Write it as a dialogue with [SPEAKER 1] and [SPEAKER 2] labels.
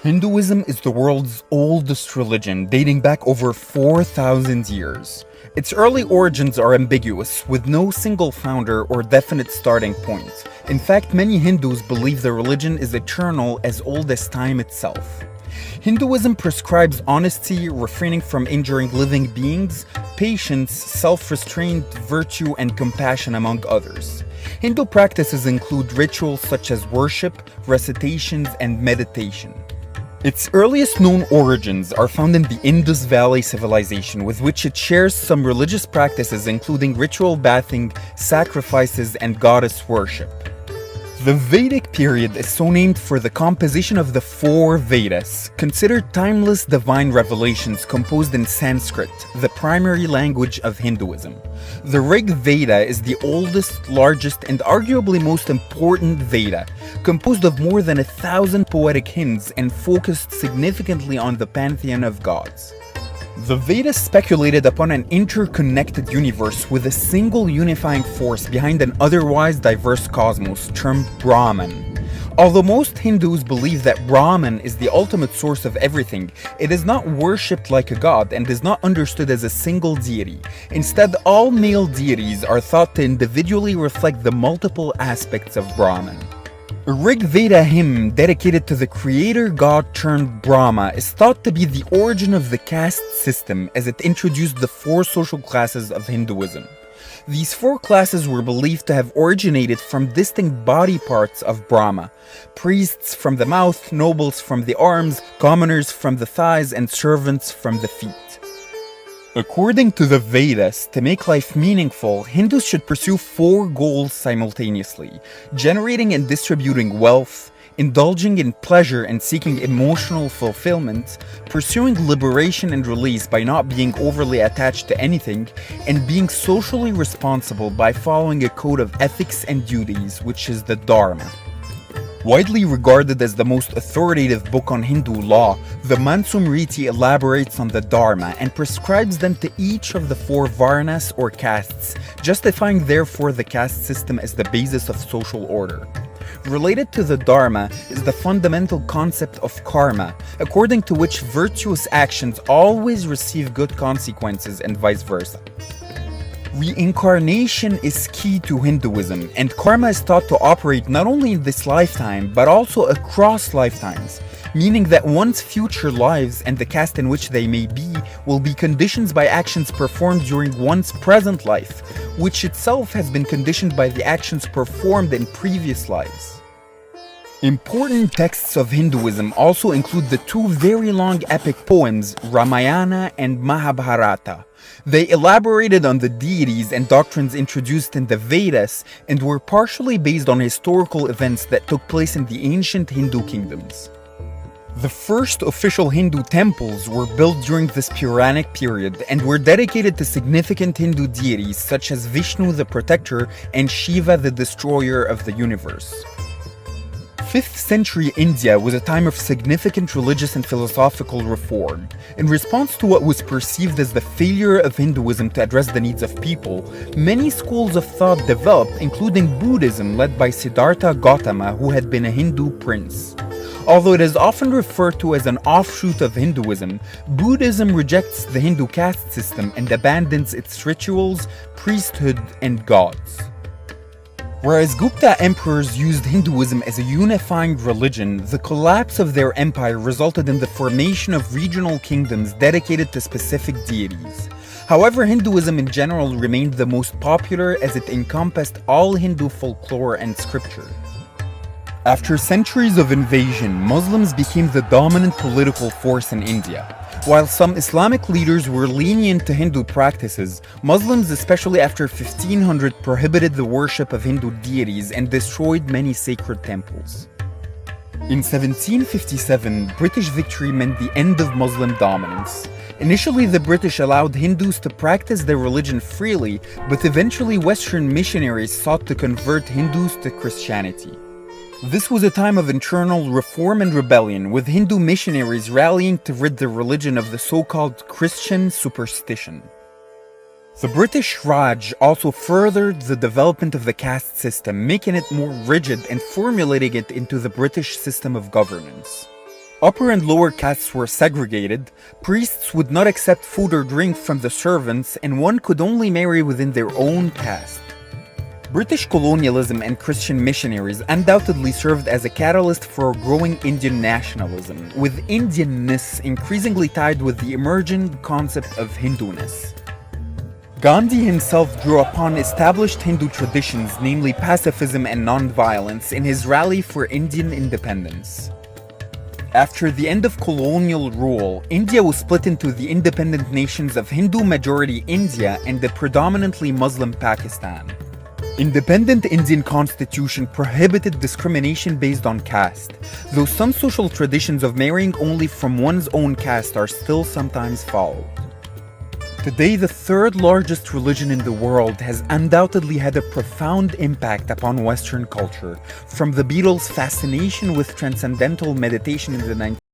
[SPEAKER 1] Hinduism is the world's oldest religion, dating back over 4,000 years. Its early origins are ambiguous, with no single founder or definite starting point. In fact, many Hindus believe the religion is eternal, as old as time itself. Hinduism prescribes honesty, refraining from injuring living beings, patience, self-restraint, virtue, and compassion, among others. Hindu practices include rituals such as worship, recitations, and meditation. Its earliest known origins are found in the Indus Valley civilization, with which it shares some religious practices including ritual bathing, sacrifices, and goddess worship. The Vedic period is so named for the composition of the four Vedas, considered timeless divine revelations composed in Sanskrit, the primary language of Hinduism. The Rig Veda is the oldest, largest, and arguably most important Veda, composed of more than 1,000 poetic hymns and focused significantly on the pantheon of gods. The Vedas speculated upon an interconnected universe with a single unifying force behind an otherwise diverse cosmos termed Brahman. Although most Hindus believe that Brahman is the ultimate source of everything, it is not worshipped like a god and is not understood as a single deity. Instead, all male deities are thought to individually reflect the multiple aspects of Brahman. A Rig Veda hymn dedicated to the creator god termed Brahma is thought to be the origin of the caste system, as it introduced the four social classes of Hinduism. These four classes were believed to have originated from distinct body parts of Brahma: priests from the mouth, nobles from the arms, commoners from the thighs, and servants from the feet. According to the Vedas, to make life meaningful, Hindus should pursue four goals simultaneously: generating and distributing wealth, indulging in pleasure and seeking emotional fulfillment, pursuing liberation and release by not being overly attached to anything, and being socially responsible by following a code of ethics and duties, which is the Dharma. Widely regarded as the most authoritative book on Hindu law, the Manusmriti elaborates on the Dharma and prescribes them to each of the four varnas or castes, justifying therefore the caste system as the basis of social order. Related to the Dharma is the fundamental concept of karma, according to which virtuous actions always receive good consequences and vice versa. Reincarnation is key to Hinduism, and karma is thought to operate not only in this lifetime, but also across lifetimes, meaning that one's future lives and the caste in which they may be will be conditioned by actions performed during one's present life, which itself has been conditioned by the actions performed in previous lives. Important texts of Hinduism also include the two very long epic poems, Ramayana and Mahabharata. They elaborated on the deities and doctrines introduced in the Vedas and were partially based on historical events that took place in the ancient Hindu kingdoms. The first official Hindu temples were built during this Puranic period and were dedicated to significant Hindu deities such as Vishnu the Protector and Shiva the Destroyer of the universe. 5th century India was a time of significant religious and philosophical reform. In response to what was perceived as the failure of Hinduism to address the needs of people, many schools of thought developed, including Buddhism led by Siddhartha Gautama, who had been a Hindu prince. Although it is often referred to as an offshoot of Hinduism, Buddhism rejects the Hindu caste system and abandons its rituals, priesthood, and gods. Whereas Gupta emperors used Hinduism as a unifying religion, the collapse of their empire resulted in the formation of regional kingdoms dedicated to specific deities. However, Hinduism in general remained the most popular as it encompassed all Hindu folklore and scripture. After centuries of invasion, Muslims became the dominant political force in India. While some Islamic leaders were lenient to Hindu practices, Muslims, especially after 1500, prohibited the worship of Hindu deities and destroyed many sacred temples. In 1757, British victory meant the end of Muslim dominance. Initially, the British allowed Hindus to practice their religion freely, but eventually Western missionaries sought to convert Hindus to Christianity. This was a time of internal reform and rebellion, with Hindu missionaries rallying to rid the religion of the so-called Christian superstition. The British Raj also furthered the development of the caste system, making it more rigid and formulating it into the British system of governance. Upper and lower castes were segregated, priests would not accept food or drink from the servants, and one could only marry within their own caste. British colonialism and Christian missionaries undoubtedly served as a catalyst for growing Indian nationalism, with Indianness increasingly tied with the emerging concept of Hinduness. Gandhi himself drew upon established Hindu traditions, namely pacifism and non-violence, in his rally for Indian independence. After the end of colonial rule, India was split into the independent nations of Hindu-majority India and the predominantly Muslim Pakistan. Independent Indian constitution prohibited discrimination based on caste, though some social traditions of marrying only from one's own caste are still sometimes followed. Today, the third largest religion in the world has undoubtedly had a profound impact upon Western culture, from the Beatles' fascination with transcendental meditation in the 19th